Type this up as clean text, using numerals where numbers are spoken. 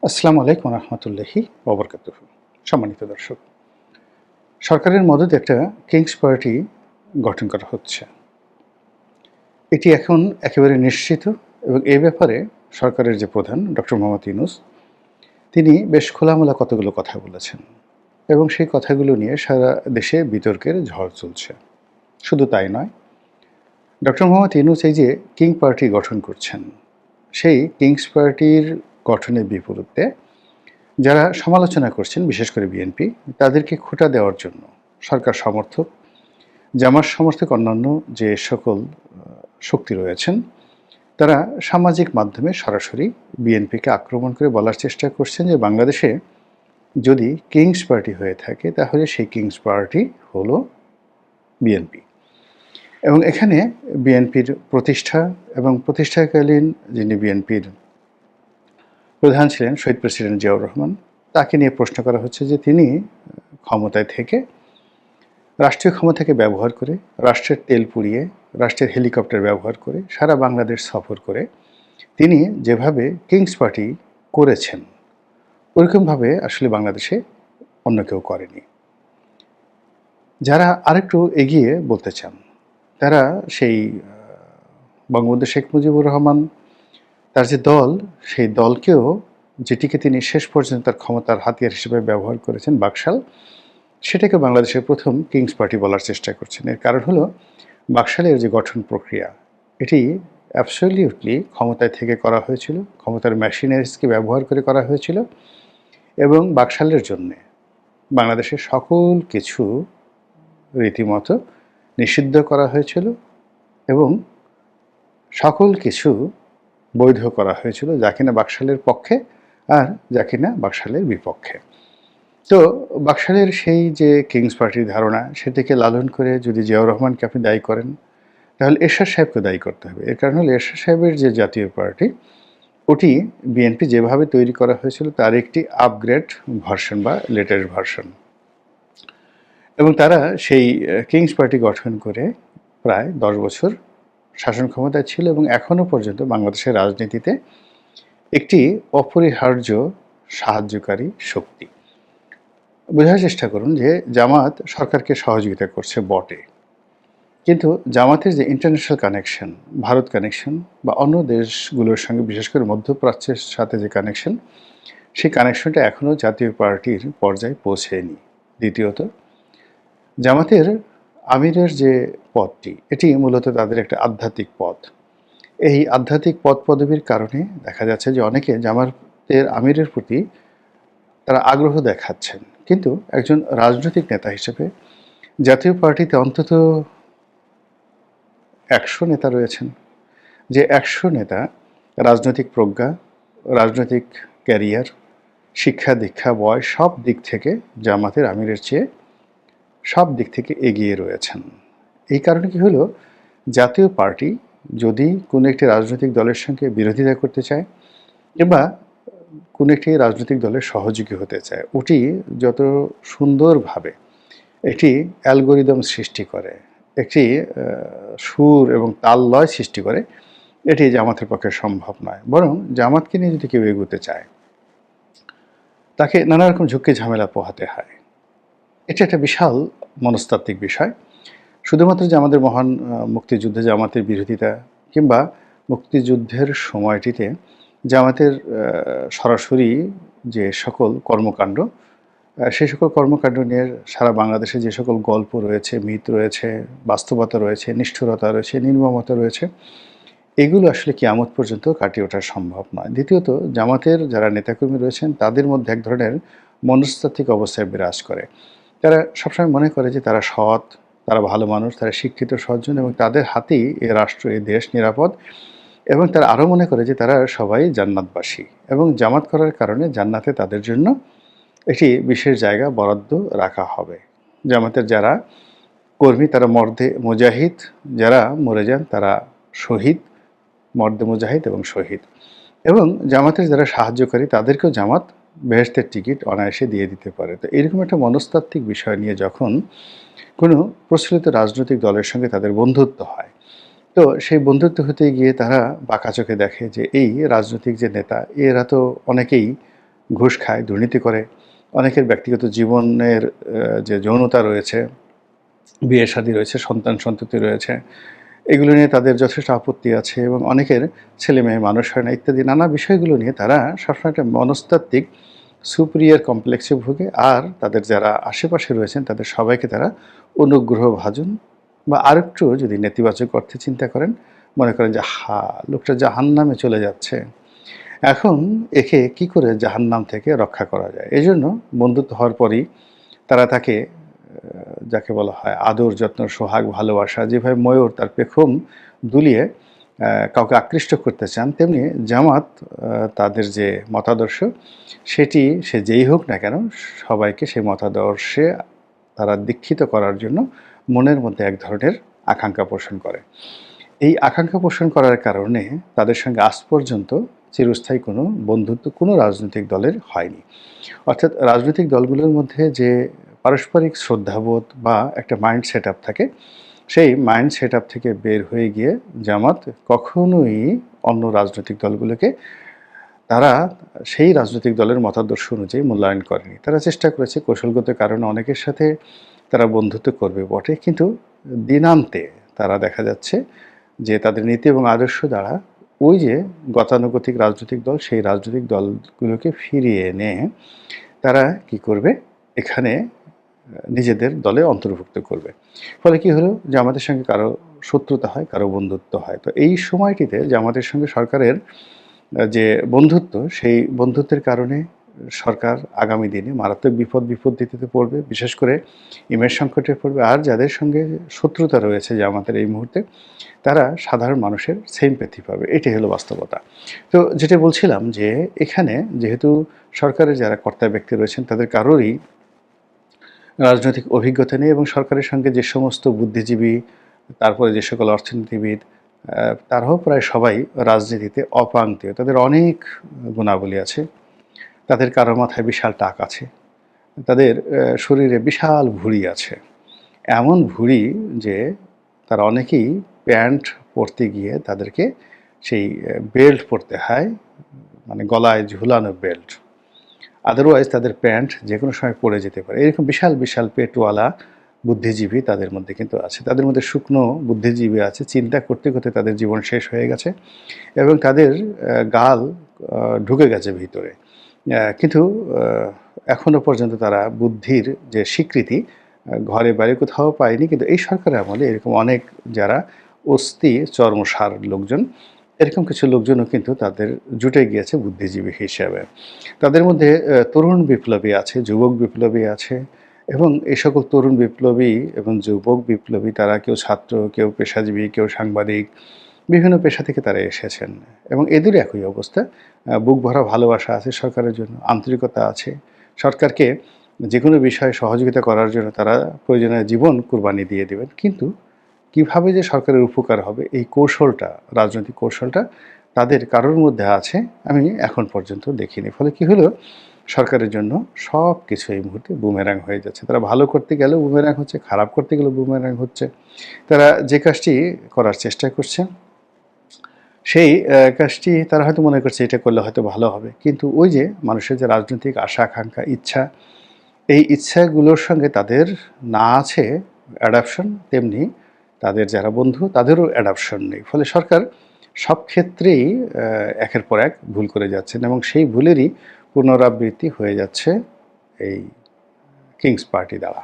আসসালামু আলাইকুম রহমতুল্লাহি ওবরকাতুহ। সম্মানিত দর্শক, সরকারের মদদে একটা কিংস পার্টি গঠন করা হচ্ছে। এটি এখন একেবারে নিশ্চিত এবং এ ব্যাপারে সরকারের যে প্রধান ডক্টর মোহাম্মদ ইউনূস তিনি বেশ খোলামেলা কতগুলো কথা বলেছেন এবং সেই কথাগুলো নিয়ে সারা দেশে বিতর্কের ঝড় চলছে। শুধু তাই নয়, ডক্টর মোহাম্মদ ইউনূস এই যে কিং পার্টি গঠন করছেন, সেই কিংস পার্টির গঠনের বিপরীতে যারা সমালোচনা করছেন, বিশেষ করে বিএনপি, তাদেরকে খোঁটা দেওয়ার জন্য সরকার সমর্থক, জামাত সমর্থক অন্যান্য যে সকল শক্তি রয়েছেন, তারা সামাজিক মাধ্যমে সরাসরি বিএনপিকে আক্রমণ করে বলার চেষ্টা করছেন যে বাংলাদেশে যদি কিংস পার্টি হয়ে থাকে তাহলে সেই কিংস পার্টি হলো বিএনপি। এবং এখানে বিএনপির প্রতিষ্ঠা এবং প্রতিষ্ঠাকালীন যিনি বিএনপির প্রধান ছিলেন শহীদ প্রেসিডেন্ট জিয়াউর রহমান, তাকে নিয়ে প্রশ্ন করা হচ্ছে যে তিনি ক্ষমতায় থেকে রাষ্ট্রীয় ক্ষমতাকে ব্যবহার করে, রাষ্ট্রের তেল পুড়িয়ে, রাষ্ট্রের হেলিকপ্টার ব্যবহার করে, সারা বাংলাদেশ সফর করে তিনি যেভাবে কিংস পার্টি করেছেন, ওরকমভাবে আসলে বাংলাদেশে অন্য কেউ করেনি। যারা আরেকটু এগিয়ে বলতে চান, তারা সেই বঙ্গবন্ধু শেখ মুজিবুর রহমান তার যে দল, সেই দলকেও, যেটিকে তিনি শেষ পর্যন্ত তার ক্ষমতার হাতিয়ার হিসেবে ব্যবহার করেছেন, বাকশাল, সেটাকে বাংলাদেশের প্রথম কিংস পার্টি বলার চেষ্টা করছেন। এর কারণ হলো বাকশালের যে গঠন প্রক্রিয়া, এটি অ্যাবসলিউটলি ক্ষমতায় থেকে করা হয়েছিল, ক্ষমতার মেশিনারিজকে ব্যবহার করে করা হয়েছিল এবং বাকশালের জন্যে বাংলাদেশের সকল কিছু রীতিমতো নিষিদ্ধ করা হয়েছিল এবং সকল কিছু বৈধ করা হয়েছিল, যা কিনা বাকশালের পক্ষে আর যা কিনা বাকশালের বিপক্ষে। তো বাকশালের সেই যে কিংস পার্টির ধারণা, সেটিকে লালন করে যদি জিয়াউর রহমানকে আপনি দায়ী করেন, তাহলে এরশাদ সাহেবকে দায়ী করতে হবে। এর কারণ হলো এরশাদ সাহেবের যে জাতীয় পার্টি, ওটি বিএনপি যেভাবে তৈরি করা হয়েছিল তার একটি আপগ্রেড ভার্সন বা লেটেস্ট ভার্সন। এবং তারা সেই কিংস পার্টি গঠন করে প্রায় 10 বছর শাসন ক্ষমতায় ছিল এবং এখনও পর্যন্ত বাংলাদেশের রাজনীতিতে একটি অপরিহার্য সাহায্যকারী শক্তি। বোঝার চেষ্টা করুন যে জামাত সরকারকে সহযোগিতা করছে বটে, কিন্তু জামাতের যে ইন্টারন্যাশনাল কানেকশন, ভারত কানেকশন বা অন্য দেশগুলোর সঙ্গে, বিশেষ করে মধ্যপ্রাচ্যের সাথে যে কানেকশন, সেই কানেকশনটা এখনও জাতীয় পার্টির পর্যায়ে পৌঁছেনি। দ্বিতীয়ত, জামাতের আমিরের যে পদটি, এটি মূলত তাদের একটা আধ্যাত্মিক পদ। এই আধ্যাত্মিক পদ পদবীর কারণে দেখা যাচ্ছে যে অনেকে জামাতের আমিরের প্রতি তারা আগ্রহ দেখাচ্ছেন, কিন্তু একজন রাজনৈতিক নেতা হিসেবে জাতীয় পার্টিতে অন্তত 100 নেতা রয়েছেন, যে 100 নেতা রাজনৈতিক প্রজ্ঞা, রাজনৈতিক ক্যারিয়ার, শিক্ষা দীক্ষা, বয়স, সব দিক থেকে জামাতের আমিরের চেয়ে সব দিক থেকে এগিয়ে রয়েছেন। এই কারণে কি হলো, জাতীয় পার্টি যদি কোনো একটি রাজনৈতিক দলের সঙ্গে বিরোধিতা করতে চায় কিংবা কোনো একটি রাজনৈতিক দলের সহযোগী হতে চায়, ওটি যত সুন্দরভাবে একটি অ্যালগোরিদম সৃষ্টি করে, একটি সুর এবং তাল লয় সৃষ্টি করে, এটি জামাতের পক্ষে সম্ভব নয়। বরং জামাতকে নিয়ে যদি কেউ এগোতে চায়, তাকে নানা রকম ঝুঁকি ঝামেলা পোহাতে হয়। এটা একটা বিশাল মনস্তাত্ত্বিক বিষয়। শুধুমাত্র যে আমাদের মহান মুক্তিযুদ্ধে জামাতের বিরোধিতা কিংবা মুক্তিযুদ্ধের সময়টিতে জামাতের সরাসরি যে সকল কর্মকাণ্ড, সেই সকল কর্মকাণ্ড নিয়ে সারা বাংলাদেশে যে সকল গল্প রয়েছে, মিথ রয়েছে, বাস্তবতা রয়েছে, নিষ্ঠুরতা রয়েছে, নির্মমতা রয়েছে, এগুলো আসলে কিয়ামত পর্যন্ত কাটিয়ে ওঠা সম্ভব নয়। দ্বিতীয়ত, জামাতের যারা নেতাকর্মী রয়েছেন তাদের মধ্যে এক ধরনের মনস্তাত্ত্বিক অবস্থায় বিরাজ করে। তারা সবসময় মনে করে যে তারা সৎ, তারা ভালো মানুষ, তারা শিক্ষিত সজ্জন এবং তাদের হাতেই এ রাষ্ট্র, এ দেশ নিরাপদ। এবং তারা আরও মনে করে যে তারা সবাই জান্নাতবাসী এবং জামাত করার কারণে জান্নাতে তাদের জন্য একটি বিশেষ জায়গা বরাদ্দ রাখা হবে। জামাতের যারা কর্মী তারা মর্দে মুজাহিদ, যারা মরে যান তারা শহীদ, মর্দে মুজাহিদ এবং শহীদ। এবং জামাতের যারা সাহায্যকারী তাদেরকেও জামাত বেহেশতের টিকিট অনায়াসে দিয়ে দিতে পারে। তো এরকম একটা মনস্তাত্ত্বিক বিষয় নিয়ে যখন কোনো প্রচলিত রাজনৈতিক দলের সঙ্গে তাদের বন্ধুত্ব হয়, তো সেই বন্ধুত্ব হতে গিয়ে তারা বাঁকা চোখে দেখে যে এই রাজনৈতিক যে নেতা, এরা তো অনেকেই ঘুষ খায়, দুর্নীতি করে। অনেকের ব্যক্তিগত জীবনের যে যৌনতা রয়েছে, বিয়ে শাদী রয়েছে, সন্তান সন্ততি রয়েছে, এগুলো নিয়ে তাদের যথেষ্ট আপত্তি আছে এবং অনেকের ছেলেমেয়ে মানুষ হয় না ইত্যাদি নানা বিষয়গুলো নিয়ে তারা সবসময় একটা মনস্তাত্ত্বিক সুপিরিয়র কমপ্লেক্সে ভোগে। আর তাদের যারা আশেপাশে রয়েছেন তাদের সবাইকে তারা অনুগ্রহভাজন বা আরেকটু যদি নেতিবাচক অর্থে চিন্তা করেন, মনে করেন যে লোকটা জাহান্নামে চলে যাচ্ছে, এখন একে কি করে জাহান্নাম থেকে রক্ষা করা যায়। এজন্য বন্ধুত্ব হওয়ার পরই তারা তাকে যাকে বলা হয় আদর যত্ন সোহাগ ভালোবাসা, যেভাবে ময়ূর তার পেখম দুলিয়ে কাউকে আকৃষ্ট করতে চান, তেমনি জামাত তাদের যে মতাদর্শ সেটি সে যেই হোক না কেন সবাইকে সেই মতাদর্শে তারা দীক্ষিত করার জন্য মনের মধ্যে এক ধরনের আকাঙ্ক্ষা পোষণ করে। এই আকাঙ্ক্ষা পোষণ করার কারণে তাদের সঙ্গে আজ পর্যন্ত চিরস্থায়ী কোনো বন্ধুত্ব কোনো রাজনৈতিক দলের হয়নি। অর্থাৎ রাজনৈতিক দলগুলোর মধ্যে যে পারস্পরিক শ্রদ্ধাবোধ বা একটা মাইন্ড সেট আপ থাকে, সেই মাইন্ড সেট আপ থেকে বের হয়ে গিয়ে জামাত কখনোই অন্য রাজনৈতিক দলগুলোকে তারা সেই রাজনৈতিক দলের মতাদর্শ অনুযায়ী মূল্যায়ন করেনি। তারা চেষ্টা করেছে কৌশলগত কারণে অনেকের সাথে তারা বন্ধুত্ব করবে বটে, কিন্তু দিনান্তে তারা দেখা যাচ্ছে যে তাদের নীতি এবং আদর্শ দ্বারা ওই যে গতানুগতিক রাজনৈতিক দল, সেই রাজনৈতিক দলগুলোকে ফিরিয়ে এনে তারা কি করবে, এখানে নিজেদের দলে অন্তর্ভুক্ত করবে। ফলে কি হলো, জামাতের সঙ্গে কারো শত্রুতা হয়, কারো বন্ধুত্ব হয়। তো এই সময়টিতে জামাতের সঙ্গে সরকারের যে বন্ধুত্ব, সেই বন্ধুত্বের কারণে সরকার আগামী দিনে মারাত্মক বিপত্তিতে পড়বে, বিশেষ করে ইমেজ সংকটে পড়বে। আর যাদের সঙ্গে শত্রুতা রয়েছে জামাতের এই মুহূর্তে, তারা সাধারণ মানুষের সিম্প্যাথি পাবে। এটাই হলো বাস্তবতা। তো যেটা বলছিলাম যে এখানে যেহেতু সরকারের যারা কর্তা ব্যক্তি রয়েছেন তাদের কারোরই রাজনৈতিক অভিজ্ঞতা নেই এবং সরকারের সঙ্গে যে সমস্ত বুদ্ধিজীবী, তারপরে যে সকল অর্থনীতিবিদ, তারাও প্রায় সবাই রাজনীতিতে অপ্রান্তীয়। তাদের অনেক গুণাবলী আছে। তাদের কারো মাথায় বিশাল টাক আছে। তাদের শরীরে বিশাল ভুঁড়ি আছে। এমন ভুঁড়ি যে তারা অনেকেই প্যান্ট পরতে গিয়ে তাদেরকে সেই বেল্ট পরতে হয়, মানে গলায় ঝুলানো বেল্ট। আদারওয়াইজ তাদের প্যান্ট যে কোনো সময় পড়ে যেতে পারে। এরকম বিশাল বিশাল পেটওয়ালা বুদ্ধিজীবী তাদের মধ্যে কিন্তু আছে। তাদের মধ্যে শুকনো বুদ্ধিজীবী আছে, চিন্তা করতে করতে তাদের জীবন শেষ হয়ে গেছে এবং তাদের গাল ঢুকে গেছে ভিতরে। কিন্তু এখনও পর্যন্ত তারা বুদ্ধির যে স্বীকৃতি ঘরে বাইরে কোথাও পায়নি। কিন্তু এই সরকারের আমলে এরকম অনেক যারা অস্থি চর্মসার লোকজন, এরকম কিছু লোকজনও কিন্তু তাদের জুটে গিয়েছে বুদ্ধিজীবী হিসেবে। তাদের মধ্যে তরুণ বিপ্লবী আছে, যুবক বিপ্লবী আছে এবং এই সকল তরুণ বিপ্লবী এবং যুবক বিপ্লবী তারা কেউ ছাত্র, কেউ পেশাজীবী, কেউ সাংবাদিক, বিভিন্ন পেশা থেকে তারা এসেছেন এবং এদেরও একই অবস্থা। বুক ভরা ভালোবাসা আছে সরকারের জন্য, আন্তরিকতা আছে। সরকারকে যেকোনো বিষয়ে সহযোগিতা করার জন্য তারা প্রয়োজনে জীবন কুরবানি দিয়ে দেবেন। কিন্তু কিভাবে যে সরকারের উপকার হবে এই কৌশলটা, রাজনৈতিক কৌশলটা তাদের কারোর মধ্যে আছে আমি এখন পর্যন্ত দেখিনি। ফলে কি হলো, সরকারের জন্য সব কিছু এই মুহূর্তে বুমেরাং হয়ে যাচ্ছে। তারা ভালো করতে গেলেও বুমেরাং হচ্ছে, খারাপ করতে গেলেও বুমেরাং হচ্ছে। তারা যে কাজটি করার চেষ্টা করছে সেই কাজটি তারা হয়তো মনে করছে এটা করলে হয়তো ভালো হবে। কিন্তু ওই যে মানুষের যে রাজনৈতিক আশা আকাঙ্ক্ষা ইচ্ছা, এই ইচ্ছাগুলোর সঙ্গে তাদের না আছে অ্যাডাপশন, তেমনি তাদের যারা বন্ধু তাদেরও অ্যাডাপশন নেই। ফলে সরকার সব ক্ষেত্রেই একের পর এক ভুল করে যাচ্ছেন এবং সেই ভুলেরই পুনরাবৃত্তি হয়ে যাচ্ছে এই কিংস পার্টি দ্বারা।